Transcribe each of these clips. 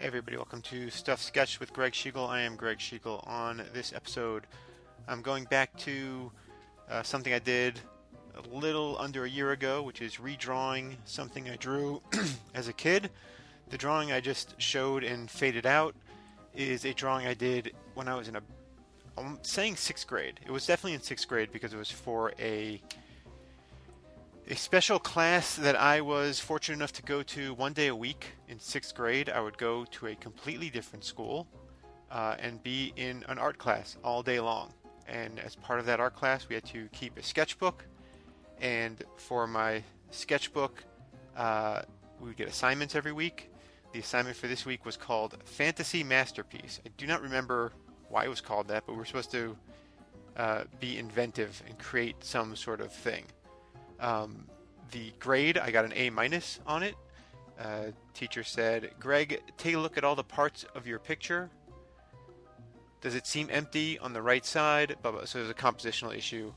Hey everybody, welcome to Stuff Sketched with Gregg Schigiel. I am Gregg Schigiel. On this episode, I'm going back to something I did a little under a year ago, which is redrawing something I drew as a kid. The drawing I just showed and faded out is a drawing I did when I was I'm saying 6th grade. It was definitely in 6th grade because it was for a special class that I was fortunate enough to go to one day a week. In 6th grade, I would go to a completely different school and be in an art class all day long. And as part of that art class, we had to keep a sketchbook. And for my sketchbook, we would get assignments every week. The assignment for this week was called Fantasy Masterpiece. I do not remember why it was called that, but we were supposed to be inventive and create some sort of thing. The grade, I got an A- on it. Teacher said, Greg, take a look at all the parts of your picture. Does it seem empty on the right side? Blah, blah. So there's a compositional issue.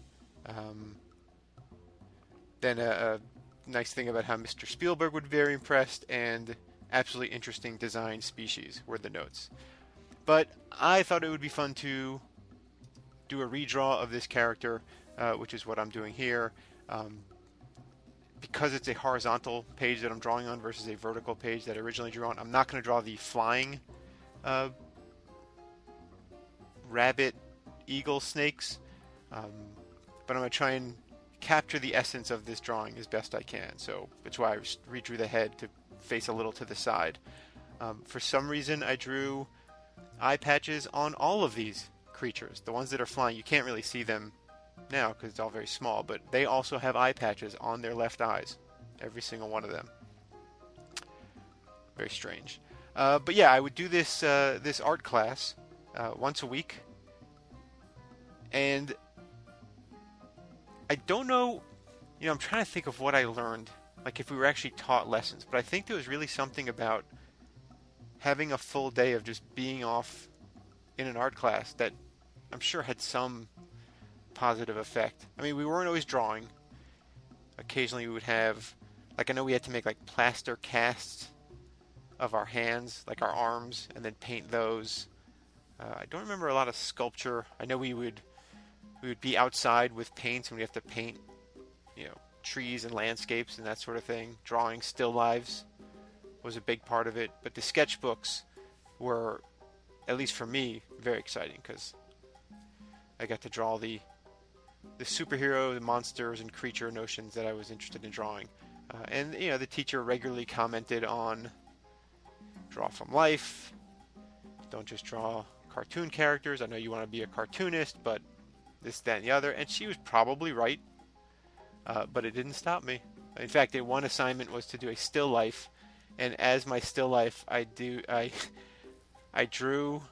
Then a nice thing about how Mr. Spielberg would be very impressed, and absolutely interesting design species were the notes. But I thought it would be fun to do a redraw of this character, which is what I'm doing here. Because it's a horizontal page that I'm drawing on versus a vertical page that I originally drew on, I'm not going to draw the flying rabbit eagle snakes, but I'm going to try and capture the essence of this drawing as best I can. So that's why I redrew the head to face a little to the side. For some reason, I drew eye patches on all of these creatures. The ones that are flying, you can't really see them now because it's all very small, but they also have eye patches on their left eyes, every single one of them. Very strange. But yeah, I would do this this art class once a week, and I don't know, I'm trying to think of what I learned, like if we were actually taught lessons, but I think there was really something about having a full day of just being off in an art class that I'm sure had some positive effect. I mean, we weren't always drawing. Occasionally we would have, like, I know we had to make like plaster casts of our hands, like our arms, and then paint those. I don't remember a lot of sculpture. I know we would be outside with paints, and we have to paint, trees and landscapes and that sort of thing. Drawing still lives was a big part of it, but the sketchbooks were, at least for me, very exciting because I got to draw the superhero, the monsters and creature notions that I was interested in drawing. And the teacher regularly commented on draw from life. Don't just draw cartoon characters. I know you want to be a cartoonist, but this, that, and the other. And she was probably right, but it didn't stop me. In fact, one assignment was to do a still life, and as my still life, I drew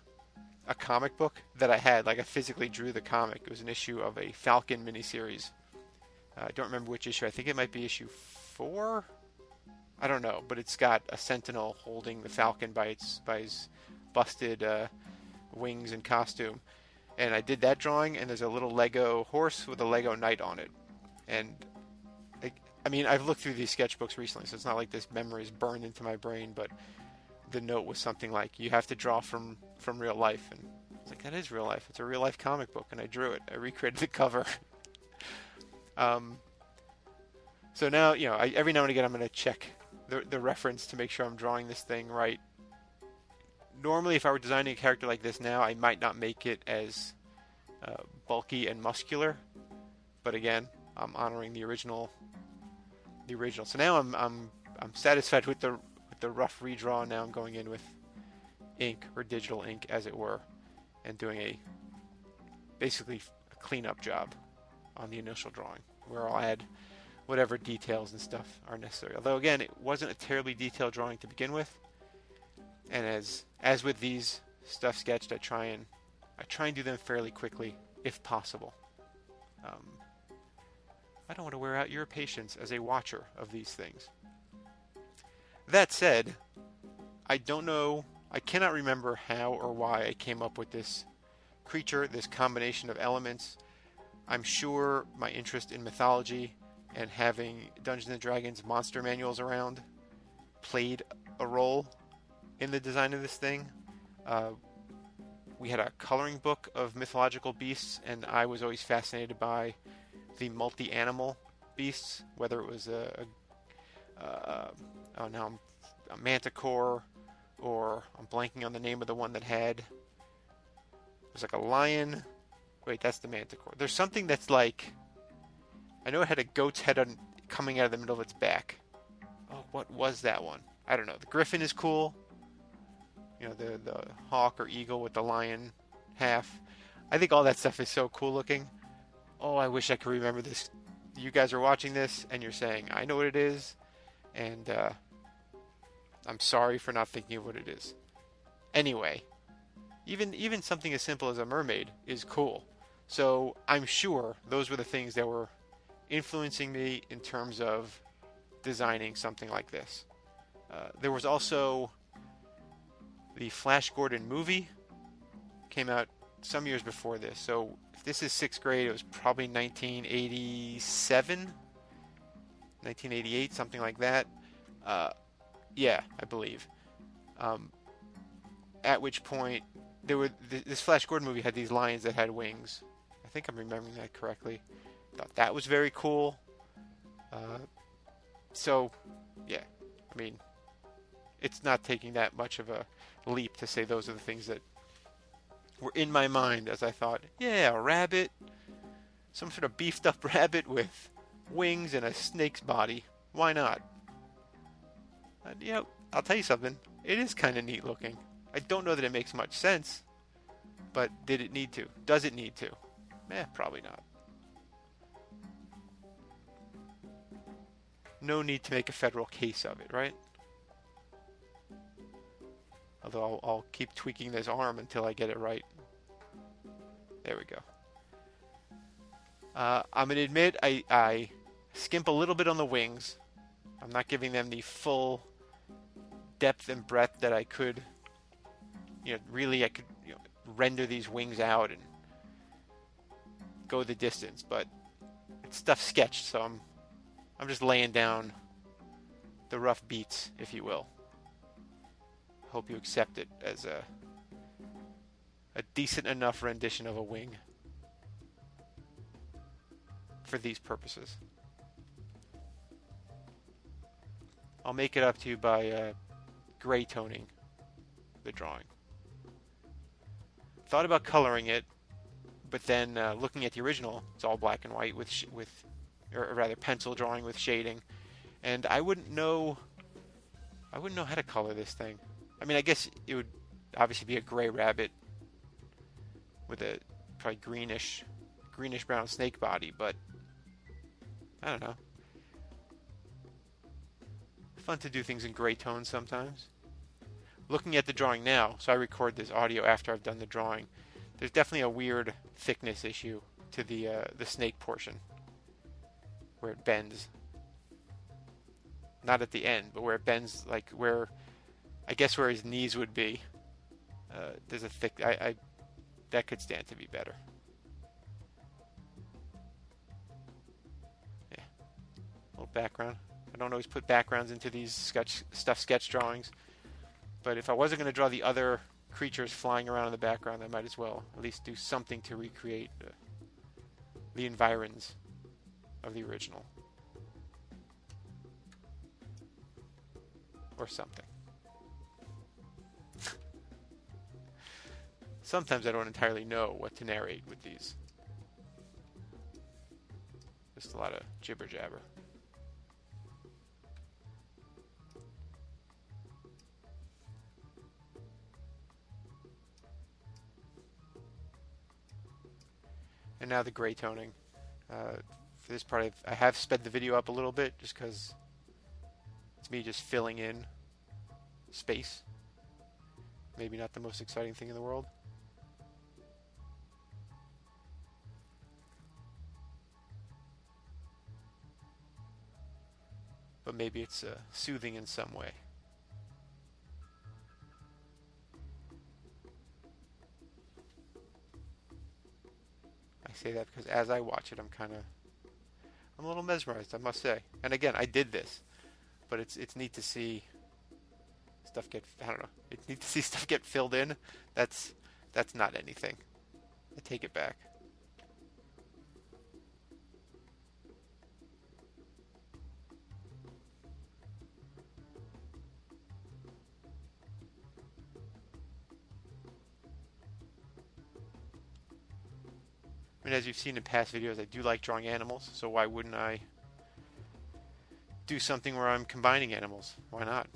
a comic book that I had. Like, I physically drew the comic. It was an issue of a Falcon miniseries. I don't remember which issue. I think it might be issue 4. I don't know, but it's got a sentinel holding the Falcon by his busted wings and costume. And I did that drawing, and there's a little Lego horse with a Lego knight on it. And I mean, I've looked through these sketchbooks recently, so it's not like this memory is burned into my brain, but the note was something like, you have to draw from real life. And I was like, that is real life. It's a real life comic book. And I drew it. I recreated the cover. So now, every now and again, I'm going to check the reference to make sure I'm drawing this thing right. Normally, if I were designing a character like this now, I might not make it as bulky and muscular. But again, I'm honoring the original. So now I'm satisfied with the rough redraw. Now I'm going in with ink, or digital ink as it were, and doing basically a cleanup job on the initial drawing, where I'll add whatever details and stuff are necessary. Although again, it wasn't a terribly detailed drawing to begin with, and as with these stuff sketched, I try and do them fairly quickly if possible. I don't want to wear out your patience as a watcher of these things. That said, I cannot remember how or why I came up with this creature, this combination of elements. I'm sure my interest in mythology and having Dungeons & Dragons monster manuals around played a role. in the design of this thing. Uh, we had a coloring book of mythological beasts, and I was always fascinated by the multi-animal beasts, whether it was oh now I'm a manticore, or I'm blanking on the name of the one that had. It was like a lion. Wait, that's the manticore. There's something that's like, I know it had a goat's head coming out of the middle of its back. Oh, what was that one? I don't know. The griffin is cool. You know, the hawk or eagle with the lion half. I think all that stuff is so cool looking. Oh, I wish I could remember this. You guys are watching this and you're saying, I know what it is, and I'm sorry for not thinking of what it is. Anyway, even something as simple as a mermaid is cool. So I'm sure those were the things that were influencing me in terms of designing something like this. There was also the Flash Gordon movie, came out some years before this. So if this is 6th grade, it was probably 1987, 1988, something like that. Yeah, I believe. At which point, this Flash Gordon movie had these lions that had wings. I think I'm remembering that correctly. Thought that was very cool. So, yeah, I mean, it's not taking that much of a leap to say those are the things that were in my mind as I thought, yeah, a rabbit, some sort of beefed up rabbit with wings and a snake's body. Why not? And, you know, I'll tell you something. It is kind of neat looking. I don't know that it makes much sense, but did it need to? Does it need to? Probably not. No need to make a federal case of it, right? Although I'll keep tweaking this arm until I get it right. There we go. I'm going to admit I skimp a little bit on the wings. I'm not giving them the full depth and breadth that I could. You know, really I could render these wings out and go the distance. But it's stuff sketched, so I'm just laying down the rough beats, if you will. Hope you accept it as a decent enough rendition of a wing for these purposes. I'll make it up to you by gray toning the drawing. Thought about coloring it, but then looking at the original, it's all black and white or rather pencil drawing with shading, and I wouldn't know how to color this thing. I mean, I guess it would obviously be a gray rabbit with a probably greenish brown snake body, but I don't know. Fun to do things in gray tones sometimes. Looking at the drawing now, so I record this audio after I've done the drawing, there's definitely a weird thickness issue to the snake portion where it bends. Not at the end, but where it bends, like where his knees would be. There's a thick. That could stand to be better. Yeah, a little background. I don't always put backgrounds into these sketch drawings, but if I wasn't going to draw the other creatures flying around in the background, I might as well at least do something to recreate the environs of the original, or something. Sometimes I don't entirely know what to narrate with these. Just a lot of jibber jabber. And now the gray toning. For this part, I have sped the video up a little bit just because it's me just filling in space. Maybe not the most exciting thing in the world. But maybe it's soothing in some way. I say that because as I watch it, I'm a little mesmerized, I must say. And again, I did this, but it's neat to see stuff get, I don't know, you need to see stuff get filled in. That's not anything. I take it back. I mean, as you've seen in past videos, I do like drawing animals, so why wouldn't I do something where I'm combining animals? Why not?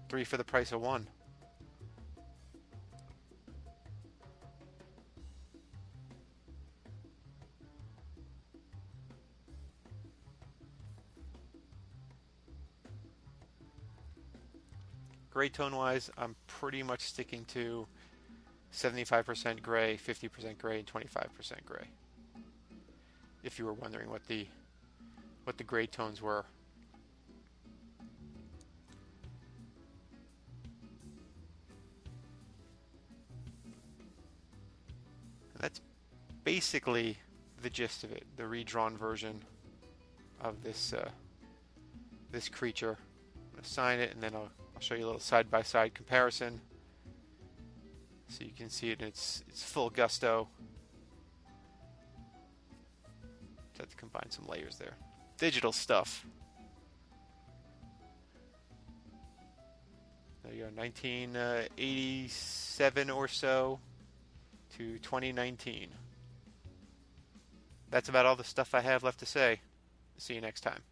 3 for the price of 1. Gray tone wise, I'm pretty much sticking to 75% gray, 50% gray, and 25% gray. If you were wondering what the gray tones were. And that's basically the gist of it, the redrawn version of this this creature. I'm going to sign it, and then I'll show you a little side-by-side comparison so you can see it in its full gusto. Just have to combine some layers there. Digital stuff. There you go, 1987 or so to 2019. That's about all the stuff I have left to say. See you next time.